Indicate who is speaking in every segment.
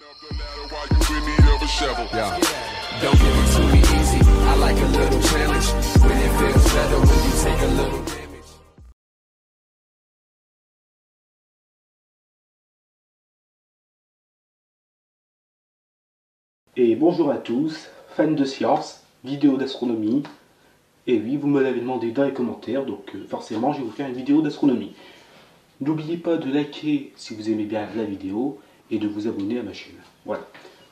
Speaker 1: Yeah. Don't give it to me easy. I like a little challenge. When it feels better when you take a little damage.
Speaker 2: Et bonjour à tous, fans de science, vidéo d'astronomie. Et oui, vous me l'avez demandé dans les commentaires, donc forcément je vais vous faire une vidéo d'astronomie. N'oubliez pas de liker si vous aimez bien la vidéo et de vous abonner à ma chaîne. Voilà.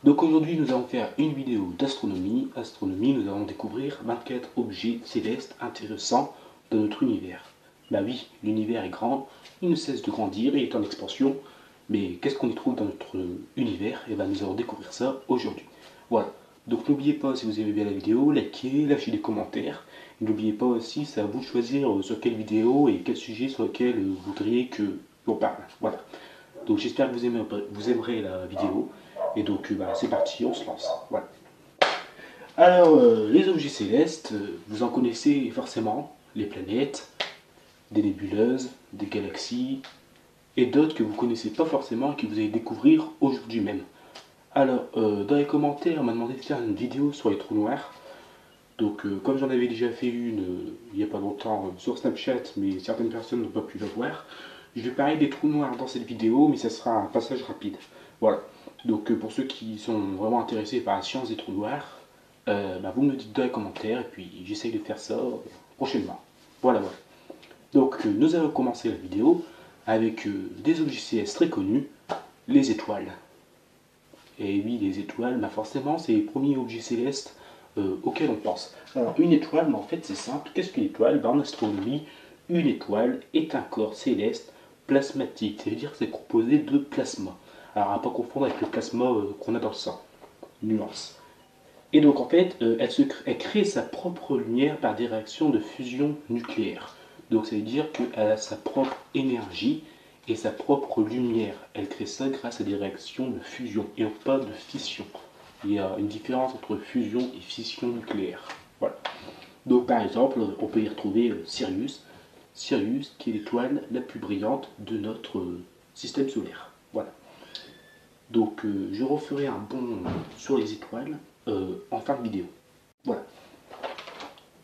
Speaker 2: Donc aujourd'hui nous allons faire une vidéo d'astronomie. Astronomie, nous allons découvrir 24 objets célestes intéressants dans notre univers. Bah oui, l'univers est grand, il ne cesse de grandir, il est en expansion. Mais qu'est-ce qu'on y trouve dans notre univers? Et bien nous allons découvrir ça aujourd'hui. Voilà. Donc n'oubliez pas, si vous aimez bien la vidéo, likez, lâchez des commentaires. N'oubliez pas aussi, c'est à vous de choisir sur quelle vidéo et quel sujet sur lequel vous voudriez que l'on parle. Voilà. Donc j'espère que vous aimerez la vidéo. Et donc c'est parti, on se lance. Voilà. Alors, les objets célestes, vous en connaissez forcément. Les planètes, des nébuleuses, des galaxies, et d'autres que vous ne connaissez pas forcément et que vous allez découvrir aujourd'hui même. Alors, dans les commentaires, on m'a demandé de faire une vidéo sur les trous noirs. Donc, comme j'en avais déjà fait une il n'y a pas longtemps sur Snapchat, mais certaines personnes n'ont pas pu la voir, je vais parler des trous noirs dans cette vidéo, mais ça sera un passage rapide. Voilà. Donc, pour ceux qui sont vraiment intéressés par la science des trous noirs, vous me le dites dans les commentaires, et puis j'essaye de faire ça prochainement. Voilà, voilà. Donc, nous allons commencer la vidéo avec des objets célestes très connus, les étoiles. Et oui, les étoiles, forcément, c'est les premiers objets célestes auxquels on pense. Alors, une étoile, en fait, c'est simple. Qu'est-ce qu'une étoile? En astronomie, une étoile est un corps céleste plasmatique. Ça veut dire que c'est composé de plasma. Alors, à ne pas confondre avec le plasma qu'on a dans le sang. Nuance. Et donc, en fait, elle crée sa propre lumière par des réactions de fusion nucléaire. Donc ça veut dire qu'elle a sa propre énergie et sa propre lumière. Elle crée ça grâce à des réactions de fusion et non pas de fission. Il y a une différence entre fusion et fission nucléaire. Voilà. Donc par exemple, on peut y retrouver Sirius. Sirius qui est l'étoile la plus brillante de notre système solaire. Voilà. Donc je referai un bond sur les étoiles en fin de vidéo. Voilà.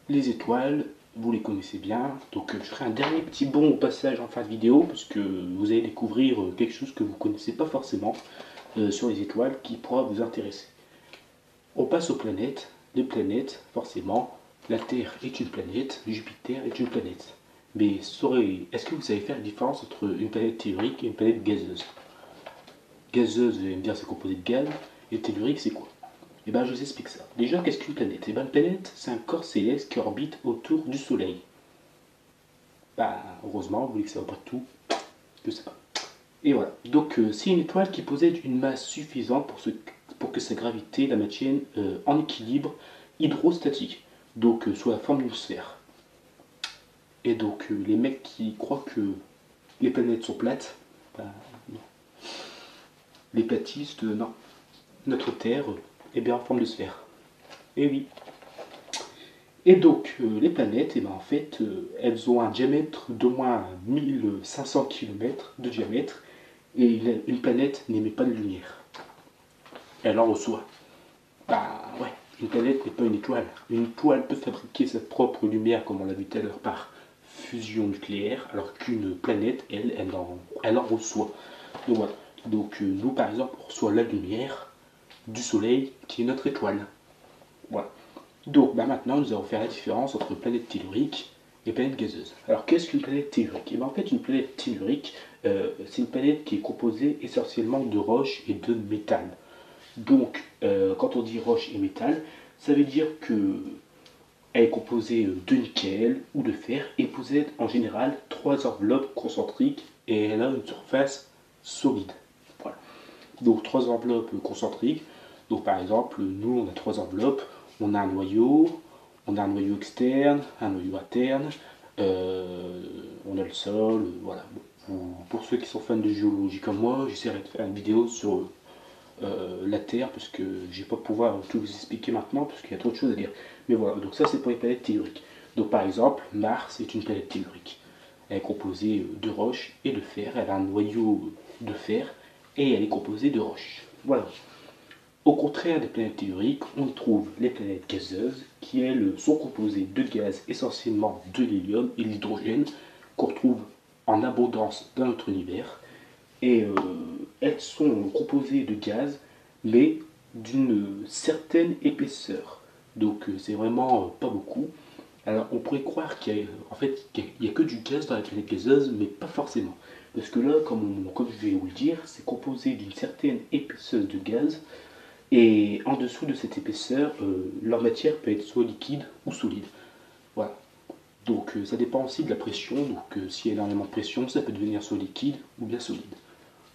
Speaker 2: Les étoiles, vous les connaissez bien, donc je ferai un dernier petit bond au passage en fin de vidéo, parce que vous allez découvrir quelque chose que vous ne connaissez pas forcément sur les étoiles, qui pourra vous intéresser. On passe aux planètes. Les planètes, forcément, la Terre est une planète, Jupiter est une planète. Mais est-ce que vous savez faire la différence entre une planète tellurique et une planète gazeuse? Gazeuse, vous allez me dire, c'est composé de gaz, et tellurique, c'est quoi? Et je vous explique ça. Déjà, qu'est-ce qu'une planète? Une planète, c'est un corps céleste qui orbite autour du Soleil. Heureusement, vous voulez que ça va pas tout, je sais pas. Et voilà. Donc, c'est une étoile qui possède une masse suffisante pour que sa gravité la maintienne en équilibre hydrostatique. Donc, sous la forme d'une sphère. Et donc, les mecs qui croient que les planètes sont plates, non. Les platistes, non. Notre Terre est bien en forme de sphère. Et oui. Et donc, les planètes, en fait, elles ont un diamètre d'au moins 1500 km de diamètre, et une planète n'émet pas de lumière. Elle en reçoit. Ouais, une planète n'est pas une étoile. Une étoile peut fabriquer sa propre lumière, comme on l'a vu tout à l'heure, par fusion nucléaire, alors qu'une planète, elle en reçoit. Donc voilà. Donc nous, par exemple, on reçoit la lumière du Soleil, qui est notre étoile. Voilà. Donc maintenant, nous allons faire la différence entre planète tellurique et planète gazeuse. Alors qu'est-ce qu'une planète tellurique? En fait, une planète tellurique, c'est une planète qui est composée essentiellement de roches et de métal. Donc, quand on dit roche et métal, ça veut dire que elle est composée de nickel ou de fer et possède en général 3 enveloppes concentriques et elle a une surface solide. Voilà. Donc 3 enveloppes concentriques. Donc par exemple, nous on a 3 enveloppes. On a un noyau externe, un noyau interne, on a le sol, voilà. Pour ceux qui sont fans de géologie comme moi, j'essaierai de faire une vidéo sur la Terre, parce que je ne vais pas pouvoir tout vous expliquer maintenant, parce qu'il y a trop de choses à dire. Mais voilà, donc ça c'est pour les planètes telluriques. Donc par exemple, Mars est une planète tellurique. Elle est composée de roches et de fer, elle a un noyau de fer, et elle est composée de roches. Voilà. Au contraire des planètes telluriques, on trouve les planètes gazeuses qui, elles, sont composées de gaz, essentiellement de l'hélium et de l'hydrogène, qu'on retrouve en abondance dans notre univers. Et elles sont composées de gaz, mais d'une certaine épaisseur. Donc c'est vraiment pas beaucoup. Alors on pourrait croire qu'il y a, en fait, qu'il y a que du gaz dans la planète gazeuse, mais pas forcément. Parce que là, comme je vais vous le dire, c'est composé d'une certaine épaisseur de gaz. Et en dessous de cette épaisseur, leur matière peut être soit liquide ou solide. Voilà. Donc ça dépend aussi de la pression. Donc s'il y a énormément de pression, ça peut devenir soit liquide ou bien solide.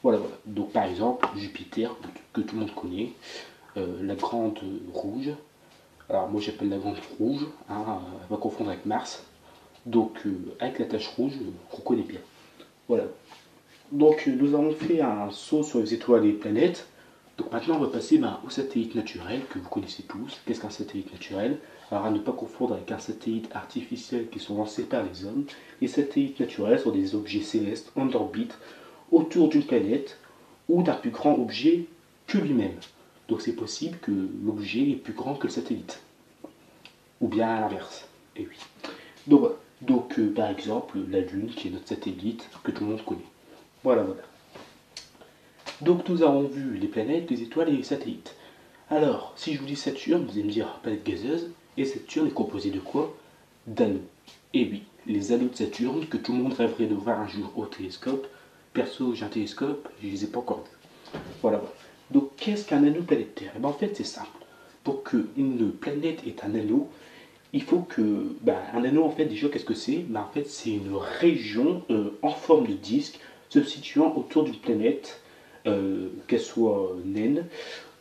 Speaker 2: Voilà, voilà. Donc par exemple, Jupiter, que tout le monde connaît, la grande rouge. Alors moi j'appelle la grande rouge, hein, on va confondre avec Mars. Donc avec la tache rouge qu'on connaît bien. Voilà. Donc nous avons fait un saut sur les étoiles et les planètes. Donc maintenant on va passer aux satellites naturels que vous connaissez tous. Qu'est-ce qu'un satellite naturel? Alors à ne pas confondre avec un satellite artificiel qui sont lancés par les hommes. Les satellites naturels sont des objets célestes en orbite autour d'une planète ou d'un plus grand objet que lui-même. Donc c'est possible que l'objet est plus grand que le satellite. Ou bien à l'inverse. Et oui. Donc voilà. Donc par exemple la Lune qui est notre satellite que tout le monde connaît. Voilà, voilà. Donc nous avons vu les planètes, les étoiles et les satellites. Alors, si je vous dis Saturne, vous allez me dire planète gazeuse, et Saturne est composé de quoi? D'anneaux. Et oui, les anneaux de Saturne que tout le monde rêverait de voir un jour au télescope. Perso, j'ai un télescope, je ne les ai pas encore vus. Voilà, voilà. Donc qu'est-ce qu'un anneau planétaire? Et bien en fait c'est simple. Pour qu'une planète ait un anneau, il faut que... un anneau en fait déjà qu'est-ce que c'est? En fait c'est une région en forme de disque se situant autour d'une planète, qu'elle soit naine,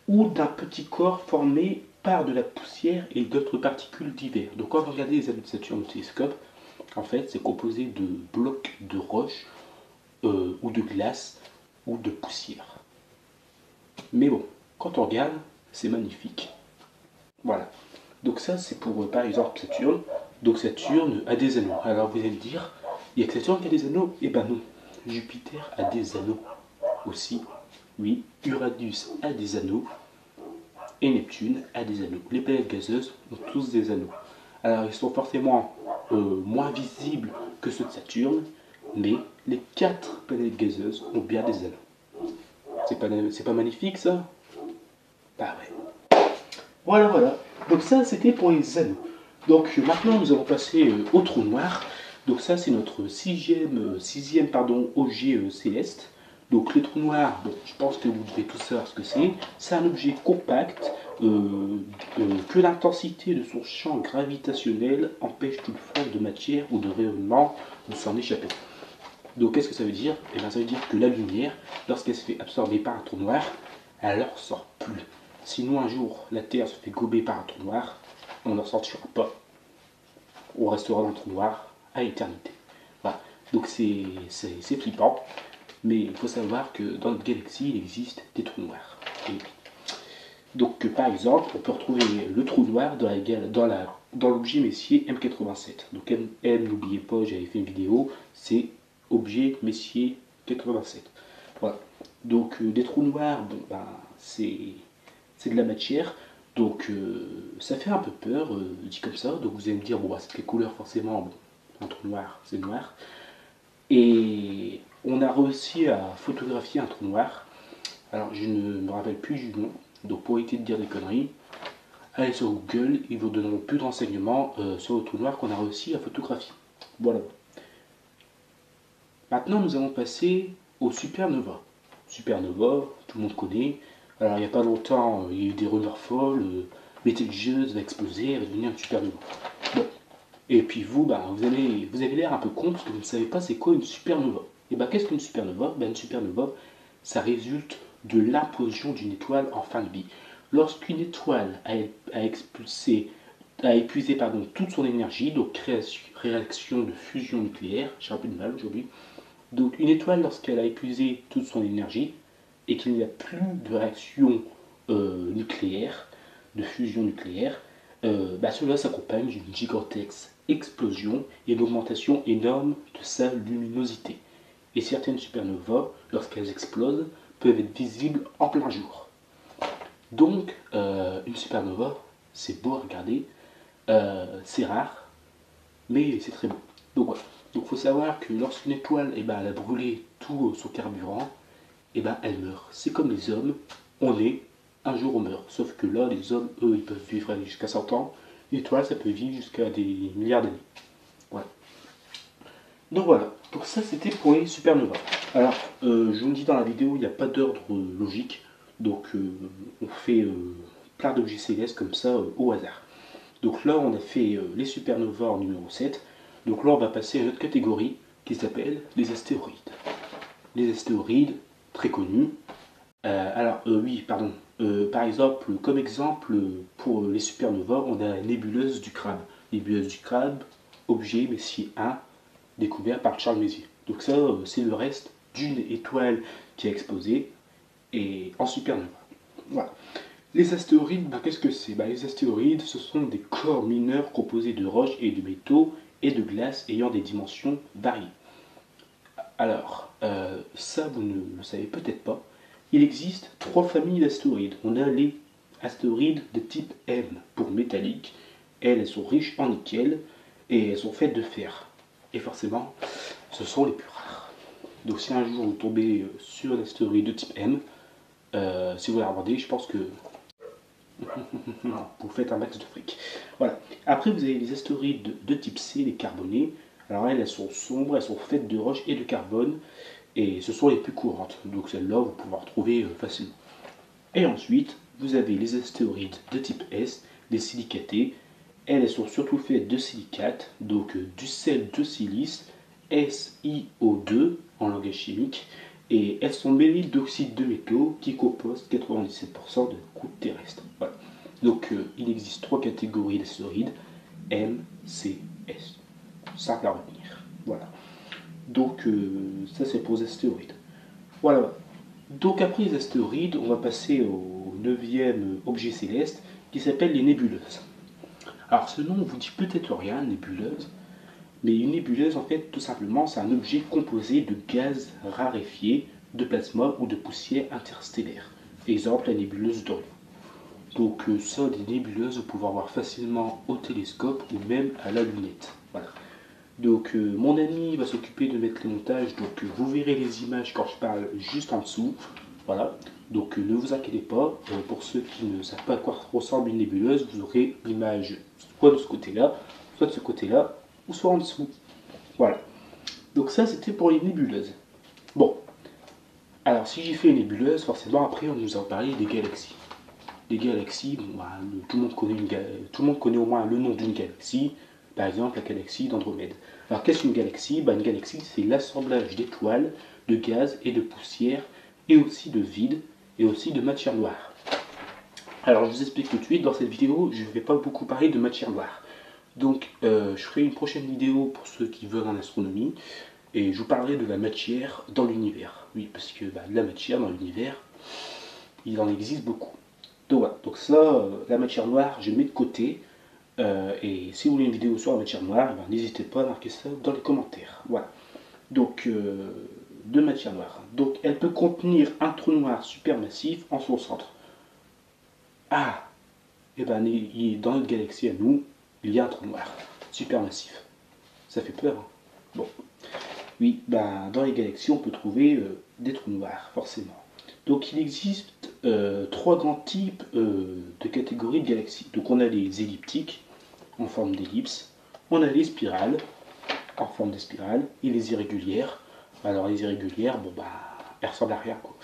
Speaker 2: ou d'un petit corps formé par de la poussière et d'autres particules diverses. Donc quand vous regardez les anneaux de Saturne au télescope, en fait c'est composé de blocs de roches ou de glace ou de poussière. Mais bon, quand on regarde, c'est magnifique. Voilà. Donc ça c'est pour par exemple Saturne. Donc Saturne a des anneaux. Alors vous allez me dire, il n'y a que Saturne qui a des anneaux? Eh ben non. Jupiter a des anneaux aussi. Oui, Uranus a des anneaux. Et Neptune a des anneaux. Les planètes gazeuses ont tous des anneaux. Alors ils sont forcément moins visibles que ceux de Saturne, mais les 4 planètes gazeuses ont bien des anneaux. C'est pas magnifique ça? Bah ouais. Voilà, voilà. Donc ça c'était pour les anneaux. Donc maintenant nous allons passer au trou noir. Donc ça c'est notre sixième objet céleste. Donc les trous noirs, bon, je pense que vous devez tous savoir ce que c'est. C'est un objet compact que l'intensité de son champ gravitationnel empêche toute forme de matière ou de rayonnement de s'en échapper. Donc qu'est-ce que ça veut dire? Eh bien ça veut dire que la lumière, lorsqu'elle se fait absorber par un trou noir, elle ne ressort plus. Sinon un jour la Terre se fait gober par un trou noir, on n'en sortira pas. On restera dans le trou noir à l'éternité. Voilà. Donc c'est flippant. Mais il faut savoir que dans notre galaxie, il existe des trous noirs. Et donc par exemple, on peut retrouver le trou noir dans l'objet Messier M87. Donc M, n'oubliez pas, j'avais fait une vidéo, c'est objet Messier 87. Voilà. Donc des trous noirs, bon, c'est de la matière. Donc ça fait un peu peur, dit comme ça. Donc vous allez me dire, bon, c'est quelle couleur forcément? Bon, un trou noir, c'est noir. Et on a réussi à photographier un trou noir. Alors je ne me rappelle plus du nom, donc pour éviter de dire des conneries, allez sur Google, ils vous donneront plus de renseignements sur le trou noir qu'on a réussi à photographier. Voilà. Maintenant nous allons passer aux supernovas. Supernova, tout le monde connaît. Alors il n'y a pas longtemps, il y a eu des rumeurs folles, Betelgeuse va exploser, elle va devenir une supernova. Bon. Et puis vous, vous avez l'air un peu con parce que vous ne savez pas c'est quoi une supernova. Et qu'est-ce qu'une supernova? Une supernova, ça résulte de l'implosion d'une étoile en fin de vie. Lorsqu'une étoile a épuisé toute son énergie, donc réaction de fusion nucléaire, j'ai un peu de mal aujourd'hui. Donc une étoile, lorsqu'elle a épuisé toute son énergie et qu'il n'y a plus de réaction nucléaire, de fusion nucléaire, cela s'accompagne d'une gigantesque explosion et une augmentation énorme de sa luminosité. Et certaines supernovas, lorsqu'elles explosent, peuvent être visibles en plein jour. Donc, une supernova, c'est beau à regarder, c'est rare, mais c'est très beau. Donc voilà. Donc il faut savoir que lorsqu'une étoile, elle a brûlé tout son carburant, elle meurt. C'est comme les hommes, on est, un jour on meurt. Sauf que là, les hommes, eux, ils peuvent vivre jusqu'à 100 ans. L'étoile, ça peut vivre jusqu'à des milliards d'années. Voilà. Donc voilà. Donc ça, c'était pour les supernovas. Alors, je vous le dis dans la vidéo, il n'y a pas d'ordre logique. Donc, on fait plein d'objets célestes comme ça au hasard. Donc là, on a fait les supernovas en numéro 7. Donc là, on va passer à une autre catégorie qui s'appelle les astéroïdes. Les astéroïdes, très connus. Par exemple, comme exemple, pour les supernovas, on a la nébuleuse du Crabe. Nébuleuse du Crabe, objet Messier 1, découvert par Charles Messier. Donc ça, c'est le reste d'une étoile qui a explosé et en supernova. Voilà. Les astéroïdes, qu'est-ce que c'est? Les astéroïdes, ce sont des corps mineurs composés de roches et de métaux et de glace ayant des dimensions variées. Alors, ça, vous ne le savez peut-être pas. Il existe 3 familles d'astéroïdes. On a les astéroïdes de type M pour métallique. Elles sont riches en nickel et elles sont faites de fer. Et forcément, ce sont les plus rares. Donc si un jour vous tombez sur un astéroïde de type M, si vous la regardez, je pense que vous faites un max de fric. Voilà. Après, vous avez les astéroïdes de type C, les carbonés. Alors elles sont sombres, elles sont faites de roches et de carbone. Et ce sont les plus courantes. Donc celles-là, vous pouvez en retrouver facilement. Et ensuite, vous avez les astéroïdes de type S, les silicatés. Elles sont surtout faites de silicates, donc du sel de silice, SiO2 en langage chimique. Et elles sont mêlées d'oxyde de métaux qui composent 97% de croûte terrestre. Voilà. Donc il existe 3 catégories d'astéroïdes, M, C, S. Simple à retenir. Voilà. Donc ça c'est pour les astéroïdes. Voilà. Donc après les astéroïdes, on va passer au 9e objet céleste qui s'appelle les nébuleuses. Alors ce nom vous dit peut-être rien, nébuleuse, mais une nébuleuse en fait tout simplement c'est un objet composé de gaz raréfiés, de plasma ou de poussière interstellaire. Exemple la nébuleuse d'Orion. Donc ça des nébuleuses vous pouvez en voir facilement au télescope ou même à la lunette. Voilà. Donc mon ami va s'occuper de mettre les montages, donc vous verrez les images quand je parle juste en dessous. Voilà, donc ne vous inquiétez pas, pour ceux qui ne savent pas à quoi ressemble une nébuleuse, vous aurez l'image soit de ce côté-là, soit de ce côté-là, ou soit en dessous. Voilà, donc ça c'était pour les nébuleuses. Bon, alors si j'ai fait une nébuleuse, forcément après on nous en parlait des galaxies. Les galaxies, bon, tout le monde connaît au moins le nom d'une galaxie. Par exemple, la galaxie d'Andromède. Alors, qu'est-ce qu'une galaxie? Une galaxie, c'est l'assemblage d'étoiles, de gaz et de poussière, et aussi de vide, et aussi de matière noire. Alors, je vous explique tout de suite, dans cette vidéo, je ne vais pas beaucoup parler de matière noire. Donc, je ferai une prochaine vidéo pour ceux qui veulent en astronomie, et je vous parlerai de la matière dans l'univers. Oui, parce que la matière dans l'univers, il en existe beaucoup. Donc voilà, donc ça, la matière noire, je mets de côté. Et si vous voulez une vidéo sur la matière noire, n'hésitez pas à marquer ça dans les commentaires. Voilà. Donc, de matière noire. Donc, elle peut contenir un trou noir supermassif en son centre. Ah, et dans notre galaxie à nous, il y a un trou noir supermassif. Ça fait peur, hein? Bon. Oui, dans les galaxies, on peut trouver des trous noirs, forcément. Donc, il existe 3 grands types de catégories de galaxies. Donc, on a les elliptiques, en forme d'ellipse, on a les spirales en forme de spirale et les irrégulières. Alors les irrégulières, elles ressemblent à rien quoi.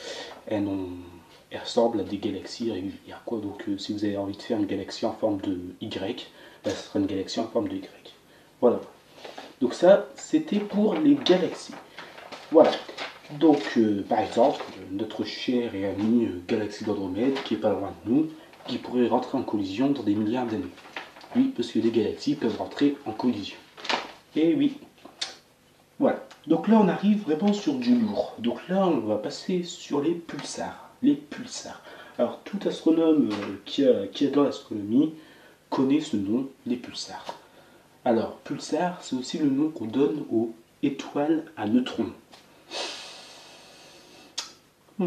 Speaker 2: Elles ressemblent à des galaxies irrégulières quoi. Donc si vous avez envie de faire une galaxie en forme de Y, ce sera une galaxie en forme de Y. Voilà. Donc ça, c'était pour les galaxies. Voilà. Donc par exemple, notre chère et amie galaxie d'Andromède, qui est pas loin de nous, qui pourrait rentrer en collision dans des milliards d'années. Oui, parce que les galaxies peuvent rentrer en collision. Et oui. Voilà. Donc là, on arrive vraiment sur du lourd. Donc là, on va passer sur les pulsars. Les pulsars. Alors, tout astronome qui adore l'astronomie connaît ce nom, les pulsars. Alors, pulsar, c'est aussi le nom qu'on donne aux étoiles à neutrons. Ça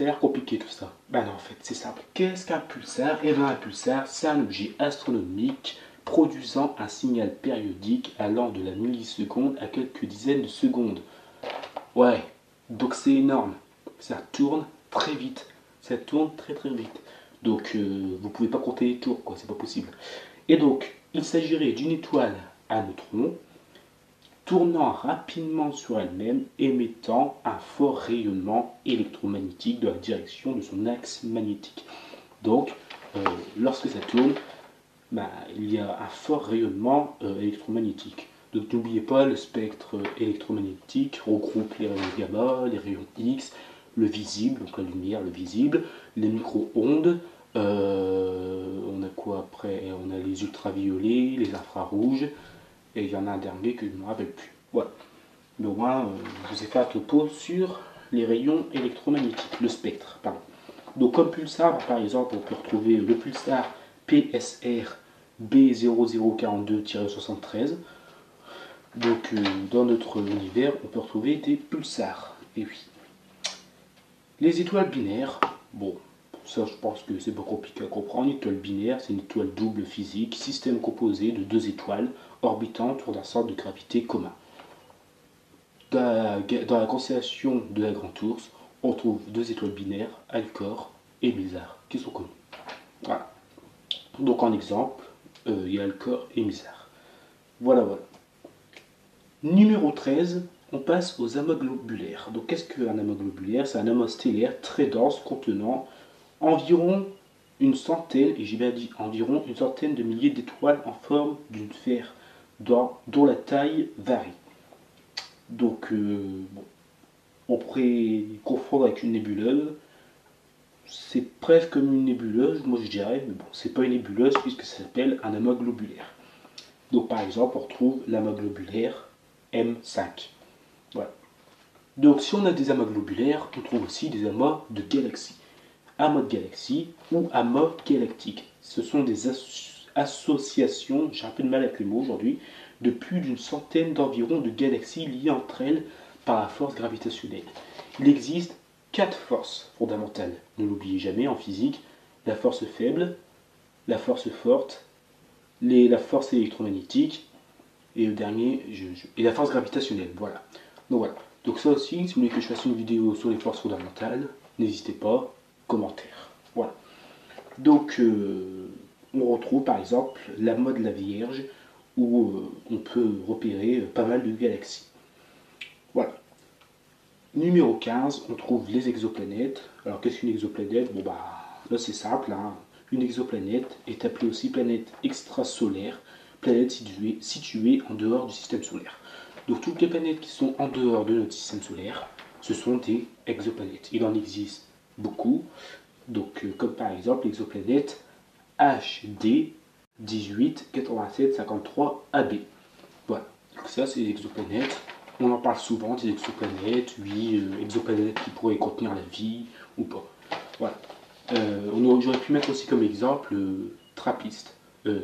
Speaker 2: a l'air compliqué tout ça. Ben non, en fait, c'est simple. Qu'est-ce qu'un pulsar? Eh bien, un pulsar, c'est un objet astronomique produisant un signal périodique allant de la milliseconde à quelques dizaines de secondes. Ouais, donc c'est énorme. Ça tourne très vite. Ça tourne très très vite. Donc, vous pouvez pas compter les tours, quoi, c'est pas possible. Et donc, il s'agirait d'une étoile à neutrons tournant rapidement sur elle-même, émettant un fort rayonnement électromagnétique dans la direction de son axe magnétique. Donc, lorsque ça tourne, il y a un fort rayonnement électromagnétique. Donc n'oubliez pas, le spectre électromagnétique regroupe les rayons gamma, les rayons X, le visible, donc la lumière, le visible, les micro-ondes, on a quoi après? On a les ultraviolets, les infrarouges, et il y en a un dernier que je ne me rappelle plus. Voilà. Donc moi, je vous ai fait un topo sur les rayons électromagnétiques, le spectre, pardon. Donc comme pulsar, par exemple, on peut retrouver le pulsar PSR B0042-73. Donc dans notre univers, on peut retrouver des pulsars. Et oui. Les étoiles binaires, bon, ça je pense que c'est pas compliqué à comprendre. Une étoile binaire, c'est une étoile double physique, système composé de deux étoiles orbitant autour d'un centre de gravité commun. Dans la constellation de la Grande Ourse, on trouve deux étoiles binaires, Alcor et Mizar, qui sont connues. Voilà. Donc en exemple, il y a Alcor et Mizar. Voilà, voilà. Numéro 13, on passe aux amas globulaires. Donc qu'est-ce qu'un amas globulaire? C'est un amas stellaire très dense contenant environ une centaine, et j'ai bien dit environ une centaine de milliers d'étoiles en forme d'une sphère dont la taille varie. Donc, bon, on pourrait confondre avec une nébuleuse. C'est presque comme une nébuleuse, moi je dirais, mais bon, c'est pas une nébuleuse puisque ça s'appelle un amas globulaire. Donc, par exemple, on retrouve l'amas globulaire M5. Voilà. Donc, si on a des amas globulaires, on trouve aussi des amas de galaxies. Amas de galaxies ou amas galactiques. Ce sont des associations, j'ai un peu de mal avec les mots aujourd'hui, de plus d'une centaine d'environ de galaxies liées entre elles par la force gravitationnelle. Il existe 4 forces fondamentales, ne l'oubliez jamais en physique: la force faible, la force forte, la force électromagnétique et le dernier, et la force gravitationnelle. Voilà. Donc ça aussi, si vous voulez que je fasse une vidéo sur les forces fondamentales, n'hésitez pas, commentaire. Voilà. Donc on retrouve par exemple l'amas de la Vierge, où on peut repérer pas mal de galaxies. Voilà. Numéro 15, on trouve les exoplanètes. Alors qu'est-ce qu'une exoplanète? Bon là c'est simple, hein. Une exoplanète est appelée aussi planète extrasolaire, planète située en dehors du système solaire. Donc toutes les planètes qui sont en dehors de notre système solaire, ce sont des exoplanètes. Il en existe beaucoup, donc comme par exemple l'exoplanète HD 188753AB. Voilà, donc ça c'est les exoplanètes. On en parle souvent des exoplanètes, oui, exoplanètes qui pourraient contenir la vie ou pas. Voilà. J'aurais pu mettre aussi comme exemple Trappist.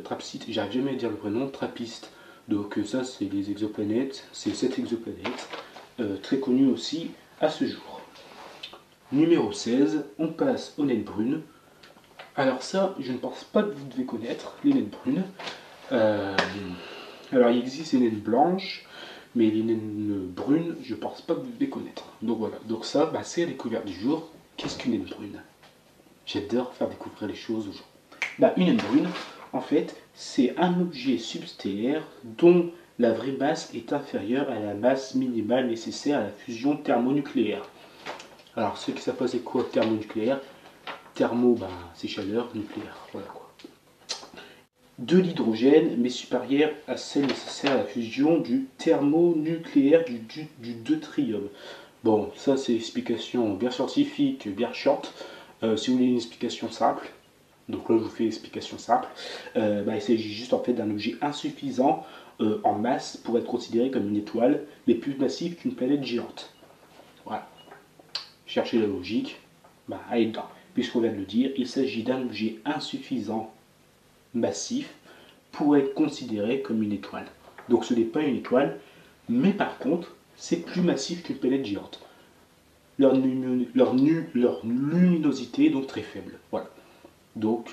Speaker 2: Trappist, j'arrive jamais à dire le vrai nom, Trappist. Donc ça c'est les exoplanètes, c'est cette exoplanète, très connue aussi à ce jour. Numéro 16, on passe aux naines brunes. Alors ça, je ne pense pas que vous devez connaître, les naines brunes. Alors il existe les naines blanches, mais les naines brunes, je ne pense pas que vous devez connaître. Donc voilà, donc ça, c'est la découverte du jour. Qu'est-ce qu'une naine brune? J'adore faire découvrir les choses aux gens. Une naine brune, en fait, c'est un objet substellaire dont la vraie masse est inférieure à la masse minimale nécessaire à la fusion thermonucléaire. Alors, ceux qui savent pas c'est quoi thermonucléaire? Thermo, c'est chaleur, nucléaire, voilà quoi. De l'hydrogène, mais supérieure à celle nécessaire à la fusion du thermonucléaire du deutérium. Bon, ça c'est une explication bien scientifique, bien short. Si vous voulez une explication simple, donc là je vous fais l'explication simple, il s'agit juste en fait d'un objet insuffisant en masse pour être considéré comme une étoile, mais plus massif qu'une planète géante. Voilà. Cherchez la logique, allez dedans. Puisqu'on vient de le dire, il s'agit d'un objet insuffisant, massif, pour être considéré comme une étoile. Donc ce n'est pas une étoile, mais par contre, c'est plus massif qu'une planète géante. leur luminosité est donc très faible. Voilà. Donc,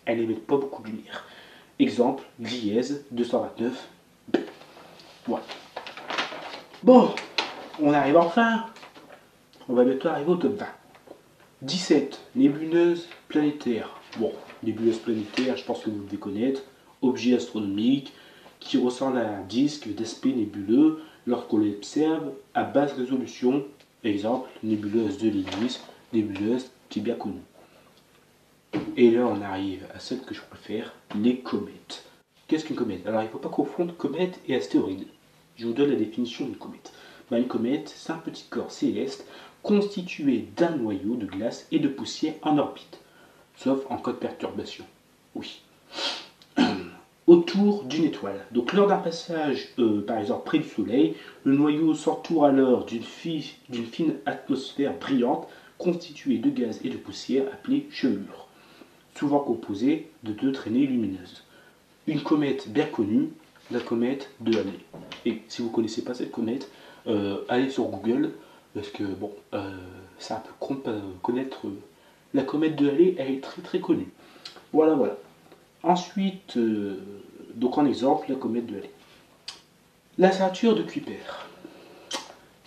Speaker 2: elles n'émettent pas beaucoup de lumière. Exemple, Gliese 229. Voilà. Bon, on arrive enfin. On va bientôt arriver au top 20. 17. Nébuleuses planétaires. Bon, nébuleuse planétaire, je pense que vous devez connaître. Objet astronomique qui ressemble à un disque d'aspect nébuleux lorsqu'on l'observe à basse résolution. Exemple, nébuleuse de Lilith, nébuleuse qui est bien connue. Et là, on arrive à celle que je préfère, les comètes. Qu'est-ce qu'une comète? Alors, il ne faut pas confondre comète et astéroïde. Je vous donne la définition d'une comète. Une comète, c'est un petit corps céleste constitué d'un noyau de glace et de poussière en orbite, sauf en cas de perturbation. Oui. Autour d'une étoile. Donc lors d'un passage, par exemple près du Soleil, le noyau s'entoure alors d'une fine atmosphère brillante constituée de gaz et de poussière appelée chevelure, souvent composée de 2 traînées lumineuses. Une comète bien connue, la comète de Halley. Et si vous ne connaissez pas cette comète, allez sur Google, parce que bon, c'est un peu con de connaître la comète de Halley, elle est très très connue. Voilà, voilà. Ensuite, donc en exemple, la comète de Halley. La ceinture de Kuiper.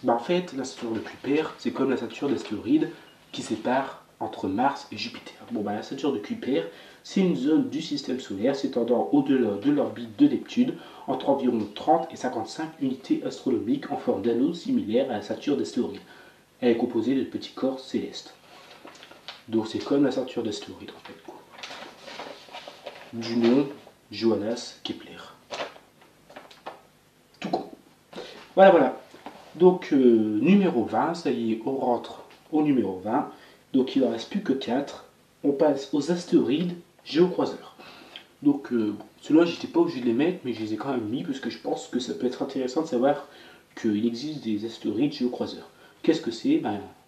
Speaker 2: En fait, la ceinture de Kuiper, c'est comme la ceinture d'astéroïdes qui sépare entre Mars et Jupiter. La ceinture de Kuiper, c'est une zone du système solaire s'étendant au-delà de l'orbite de Neptune, entre environ 30 et 55 unités astronomiques en forme d'anneau similaire à la ceinture d'astéroïdes. Elle est composée de petits corps célestes. Donc c'est comme la ceinture d'astéroïdes en fait. Du nom Johannes Kepler. Tout con. Voilà, voilà. Donc numéro 20, ça y est, on rentre au numéro 20. Donc il ne reste plus que 4. On passe aux astéroïdes géocroiseurs. Donc ceux-là, j'étais pas obligé de les mettre, mais je les ai quand même mis parce que je pense que ça peut être intéressant de savoir qu'il existe des astéroïdes géocroiseurs. Qu'est-ce que c'est?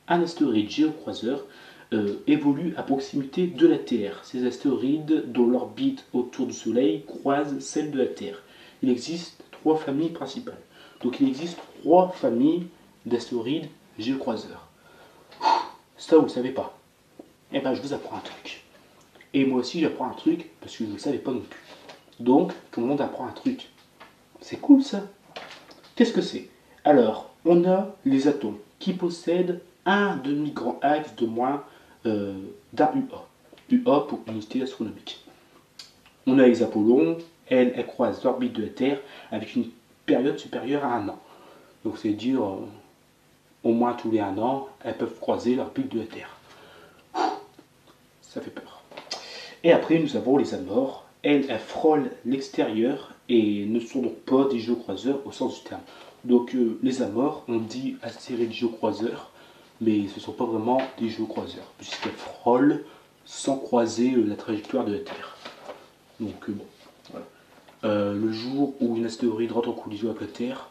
Speaker 2: Un astéroïde géocroiseur évolue à proximité de la Terre. Ces astéroïdes, dont l'orbite autour du Soleil croise celle de la Terre. Il existe 3 familles principales. Donc il existe 3 familles d'astéroïdes géocroiseurs. Ça, vous ne le savez pas. Eh bien, je vous apprends un truc. Et moi aussi, j'apprends un truc parce que je ne le savais pas non plus. Donc, tout le monde apprend un truc. C'est cool ça. Qu'est-ce que c'est? Alors, on a les atomes qui possèdent un demi-grand axe de moins d'un UA. UA pour unité astronomique. On a les Apollons, elles croisent l'orbite de la Terre avec une période supérieure à 1 an. Donc c'est dire au moins tous les 1 an, elles peuvent croiser l'orbite de la Terre. Ça fait peur. Et après nous avons les Amors. Elles frôlent l'extérieur et ne sont donc pas des géocroiseurs au sens du terme. Donc les Amors, on dit astéroïdes géocroiseurs, mais ce ne sont pas vraiment des géocroiseurs, puisqu'elles frôlent sans croiser la trajectoire de la Terre. Donc bon, voilà. Le jour où une astéroïde rentre en collision avec la Terre,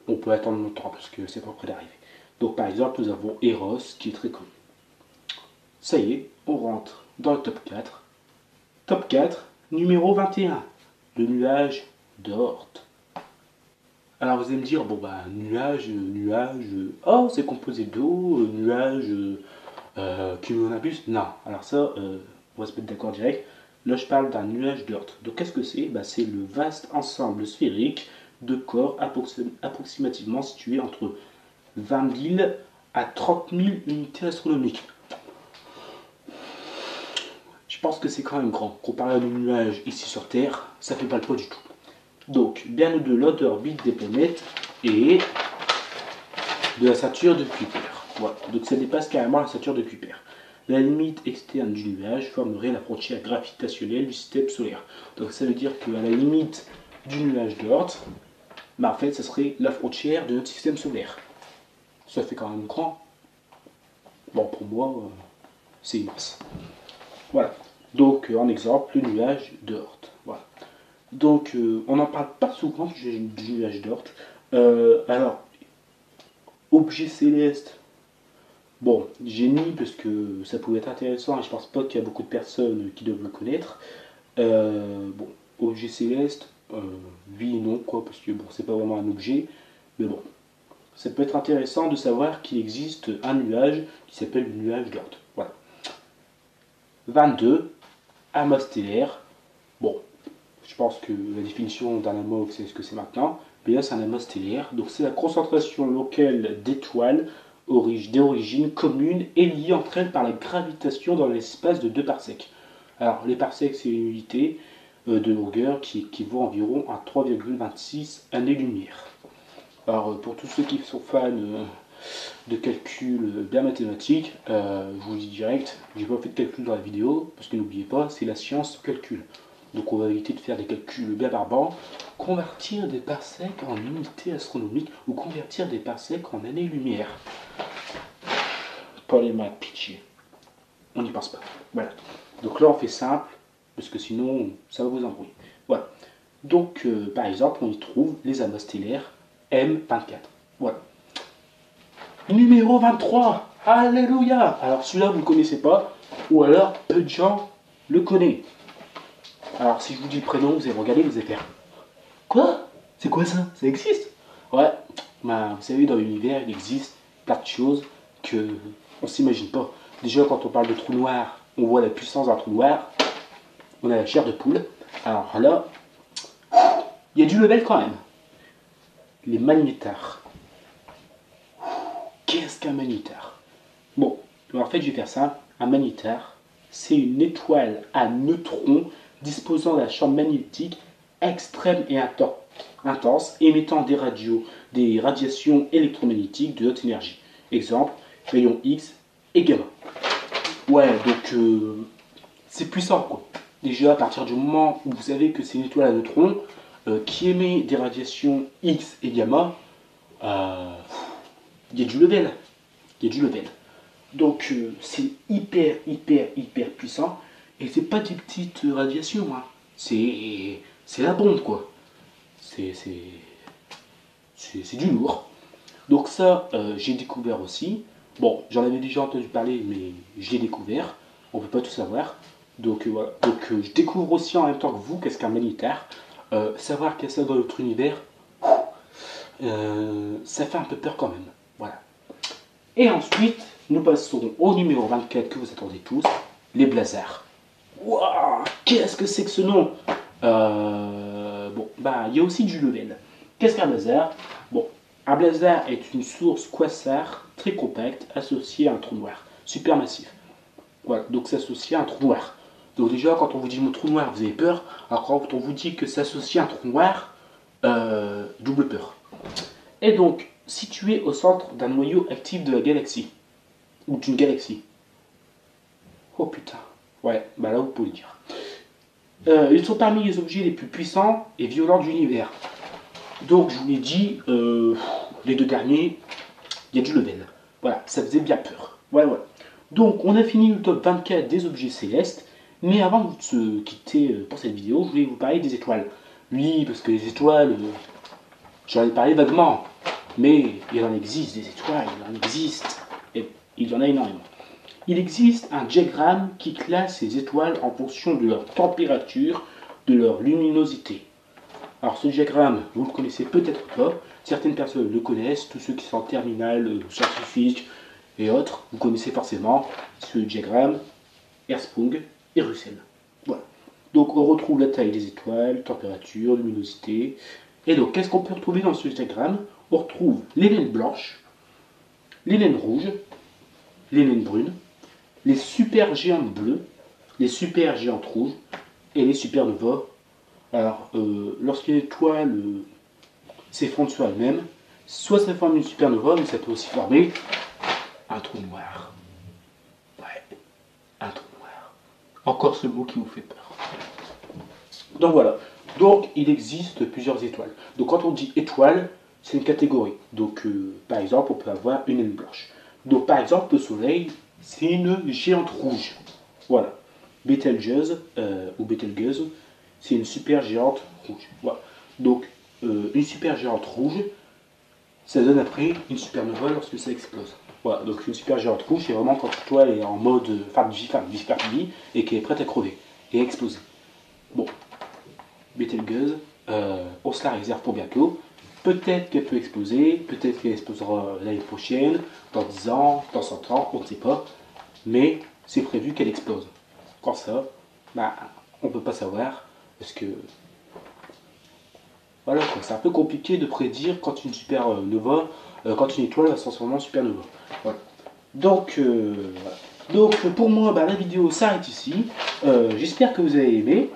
Speaker 2: on peut attendre longtemps parce que c'est pas près d'arriver. Donc par exemple, nous avons Eros qui est très connu. Ça y est, on rentre dans le top 4. Top 4, numéro 21, le nuage d'Oort. Alors vous allez me dire, nuage, oh c'est composé d'eau, nuage, cumulonimbus. Non, alors ça, on va se mettre d'accord direct. Là je parle d'un nuage d'Oort. Donc qu'est-ce que c'est? C'est le vaste ensemble sphérique de corps approximativement situé entre 20 000 à 30 000 unités astronomiques. Je pense que c'est quand même grand. Comparé à nos nuages ici sur Terre, ça fait pas le poids du tout. Donc, bien au-delà de l'orbite des planètes et de la ceinture de Kuiper. Voilà. Donc ça dépasse carrément la ceinture de Kuiper. La limite externe du nuage formerait la frontière gravitationnelle du système solaire. Donc ça veut dire qu'à la limite du nuage d'Oort, en fait, ça serait la frontière de notre système solaire. Ça fait quand même grand. Bon, pour moi, c'est immense. Voilà. Donc, en exemple, le nuage d'Oort. Voilà. Donc, on n'en parle pas souvent du nuage d'Oort. Alors, objet céleste. Bon, j'ai mis parce que ça pouvait être intéressant et je pense pas qu'il y a beaucoup de personnes qui doivent le connaître. Bon, objet céleste, oui et non, quoi, parce que bon, c'est pas vraiment un objet, mais bon, ça peut être intéressant de savoir qu'il existe un nuage qui s'appelle le nuage d'Oort. Voilà. 22, amas stellaire. Bon, je pense que la définition d'un amas, vous savez ce que c'est maintenant. Mais là, c'est un amas stellaire. Donc, c'est la concentration locale d'étoiles d'origine commune et liées entre elles par la gravitation dans l'espace de 2 parsecs. Alors, les parsecs, c'est une unité de longueur qui équivaut environ à 3,26 années-lumière. Alors, pour tous ceux qui sont fans de calcul bien mathématique, je vous le dis direct, j'ai pas fait de calcul dans la vidéo, parce que n'oubliez pas, c'est la science calcul. Donc on va éviter de faire des calculs bien barbants. Convertir des parsecs en unités astronomiques ou convertir des parsecs en années-lumière. Pas les maths, pitié. On n'y pense pas. Voilà. Donc là on fait simple, parce que sinon ça va vous embrouiller. Voilà. Donc par exemple on y trouve les amas stellaires M24. Voilà. Numéro 23. Alléluia. Alors celui-là vous ne le connaissez pas, ou alors peu de gens le connaissent. Alors si je vous dis le prénom, vous allez regarder, vous allez faire quoi? C'est quoi ça? Ça existe? Ouais, bah, vous savez, dans l'univers, il existe plein de choses que on s'imagine pas. Déjà, quand on parle de trou noir, on voit la puissance d'un trou noir. On a la chair de poule. Alors là, il y a du level quand même. Les magnétars. Qu'est-ce qu'un magnétar? Bon, en fait, je vais faire ça. Un magnétar, c'est une étoile à neutrons disposant d'un champ magnétique extrême et intense, émettant des radiations électromagnétiques de haute énergie. Exemple, rayons X et gamma. Ouais, donc c'est puissant quoi. Déjà, à partir du moment où vous savez que c'est une étoile à neutrons qui émet des radiations X et gamma, il y a du level. Il y a du level. Donc c'est hyper puissant. Et c'est pas des petites radiations, hein. C'est la bombe, quoi. C'est du lourd. Donc ça, j'ai découvert aussi. Bon, j'en avais déjà entendu parler, mais j'ai découvert. On peut pas tout savoir. Donc voilà. Donc je découvre aussi en même temps que vous qu'est-ce qu'un magnétar. Savoir qu'il y a ça dans notre univers, ça fait un peu peur quand même. Voilà. Et ensuite, nous passons au numéro 24 que vous attendez tous, les blazars. Waouh, qu'est-ce que c'est que ce nom? Bon, bah, il y a aussi du level. Qu'est-ce qu'un blazar? Bon, un blazar est une source quasar très compacte associée à un trou noir, supermassif. Voilà, donc c'est associé à un trou noir. Donc déjà, quand on vous dit mon trou noir, vous avez peur. Alors quand on vous dit que c'est associé à un trou noir, double peur. Et donc, situé au centre d'un noyau actif de la galaxie, ou d'une galaxie. Oh putain. Ouais, bah là vous pouvez le dire. Ils sont parmi les objets les plus puissants et violents de l'univers. Donc je vous l'ai dit, les deux derniers, il y a du level. Voilà, ça faisait bien peur. Voilà. Donc on a fini le top 24 des objets célestes. Mais avant de se quitter pour cette vidéo, je voulais vous parler des étoiles. Oui, parce que les étoiles, j'en ai parlé vaguement. Mais il en existe des étoiles, il en existe. Et il y en a énormément. Il existe un diagramme qui classe ces étoiles en fonction de leur température, de leur luminosité. Alors ce diagramme, vous le connaissez peut-être pas, certaines personnes le connaissent, tous ceux qui sont en terminale, scientifique et autres, vous connaissez forcément ce diagramme, Hertzsprung et Russell. Voilà. Donc on retrouve la taille des étoiles, température, luminosité. Et donc qu'est-ce qu'on peut retrouver dans ce diagramme? On retrouve les naines blanches, les naines rouges, les naines brunes, les supergéantes bleues, les supergéantes rouges et les supernovas. Alors, lorsqu'une étoile s'effondre sur elle-même, soit ça forme une supernova, mais ça peut aussi former un trou noir. Ouais, un trou noir. Encore ce mot qui vous fait peur. Donc voilà. Donc il existe plusieurs étoiles. Donc quand on dit étoile, c'est une catégorie. Donc par exemple, on peut avoir une naine blanche. Donc par exemple, le Soleil, c'est une géante rouge. Voilà. Betelgeuse, ou Betelgeuse, c'est une super géante rouge. Voilà. Donc, une super géante rouge, ça donne après une supernova lorsque ça explose. Voilà. Donc, une super géante rouge, c'est vraiment quand l'étoile est en mode fin de vie, et qu'elle est prête à crever et à exploser. Bon. Betelgeuse, on se la réserve pour bientôt. Peut-être qu'elle peut exploser, peut-être qu'elle explosera l'année prochaine, dans 10 ans, dans 100 ans, on ne sait pas. Mais c'est prévu qu'elle explose. Quand ça, bah, on ne peut pas savoir, parce que voilà quoi, c'est un peu compliqué de prédire quand une supernova, quand une étoile va se transformer en supernova. Voilà. Donc, voilà. Donc pour moi, bah, la vidéo s'arrête ici. J'espère que vous avez aimé.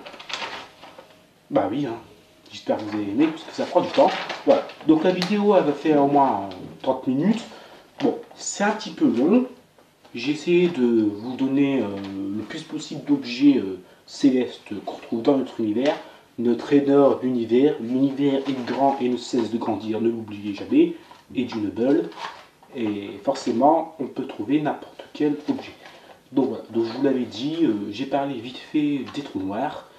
Speaker 2: Bah oui, hein. J'espère que vous avez aimé, parce que ça prend du temps. Voilà. Donc la vidéo, elle va faire au moins 30 minutes. Bon, c'est un petit peu long. J'ai essayé de vous donner le plus possible d'objets célestes qu'on retrouve dans notre univers. Notre énorme univers. L'univers est grand et ne cesse de grandir, ne l'oubliez jamais. Et d'une bulle. Et forcément, on peut trouver n'importe quel objet. Donc voilà, donc je vous l'avais dit, j'ai parlé vite fait des trous noirs.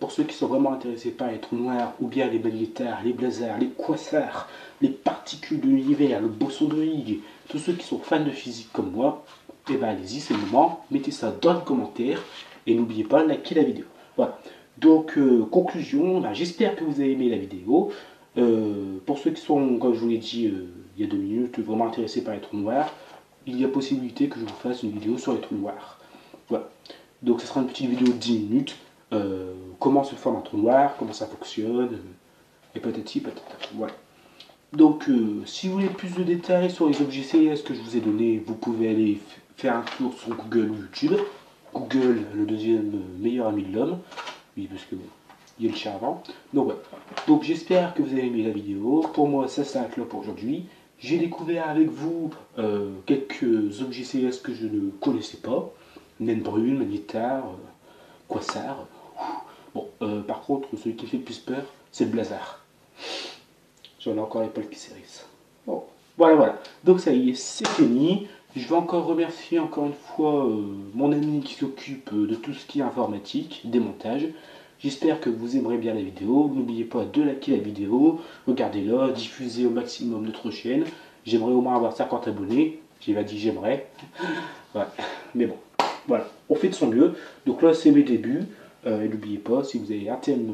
Speaker 2: Pour ceux qui sont vraiment intéressés par les trous noirs, ou bien les magnétars, les blazars, les quasars, les particules de l'univers, le boson de Higgs, tous ceux qui sont fans de physique comme moi, et ben allez-y, c'est le moment, mettez ça dans les commentaires, et n'oubliez pas de liker la vidéo. Voilà, donc conclusion, ben, j'espère que vous avez aimé la vidéo. Pour ceux qui sont, comme je vous l'ai dit il y a 2 minutes, vraiment intéressés par les trous noirs, il y a possibilité que je vous fasse une vidéo sur les trous noirs. Voilà, donc ce sera une petite vidéo de 10 minutes. Comment se forme un trou noir, comment ça fonctionne, et peut-être ci, peut-être là. Voilà. Donc, si vous voulez plus de détails sur les objets célestes que je vous ai donnés, vous pouvez aller faire un tour sur Google ou YouTube. Google, le deuxième meilleur ami de l'homme. Oui, parce que il y a le chat avant. Donc, voilà. Donc, j'espère que vous avez aimé la vidéo. Pour moi, ça s'arrête là pour aujourd'hui. J'ai découvert avec vous quelques objets célestes que je ne connaissais pas. Naine brune, magnétar, quasar. Bon, par contre, celui qui fait le plus peur, c'est le blazar. J'en ai encore les poils qui s'hérissent. Bon, voilà. Donc ça y est, c'est fini. Je vais encore remercier encore une fois mon ami qui s'occupe de tout ce qui est informatique, démontage. J'espère que vous aimerez bien la vidéo. N'oubliez pas de liker la vidéo, regardez-la, diffusez au maximum notre chaîne. J'aimerais au moins avoir 50 abonnés. J'ai pas dit j'aimerais. Ouais, mais bon, voilà, on fait de son mieux. Donc là, c'est mes débuts. Et n'oubliez pas, si vous avez un thème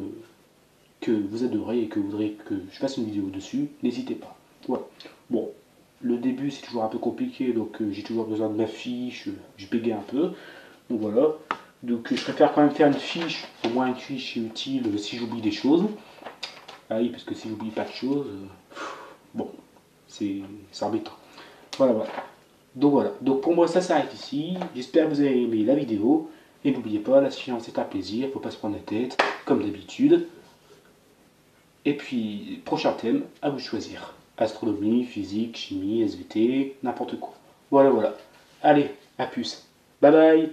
Speaker 2: que vous adorez et que vous voudrez que je fasse une vidéo dessus, n'hésitez pas. Voilà. Bon, le début c'est toujours un peu compliqué, donc j'ai toujours besoin de ma fiche, je bégaye un peu. Donc voilà. Donc je préfère quand même faire une fiche, au moins une fiche est utile si j'oublie des choses. Ah oui, parce que si j'oublie pas de choses, bon, c'est embêtant. Voilà. Donc voilà, donc pour moi ça s'arrête ici. J'espère que vous avez aimé la vidéo. Et n'oubliez pas, la science est un plaisir, il ne faut pas se prendre la tête, comme d'habitude. Et puis, prochain thème, à vous de choisir. Astronomie, physique, chimie, SVT, n'importe quoi. Voilà. Allez, à plus. Bye bye.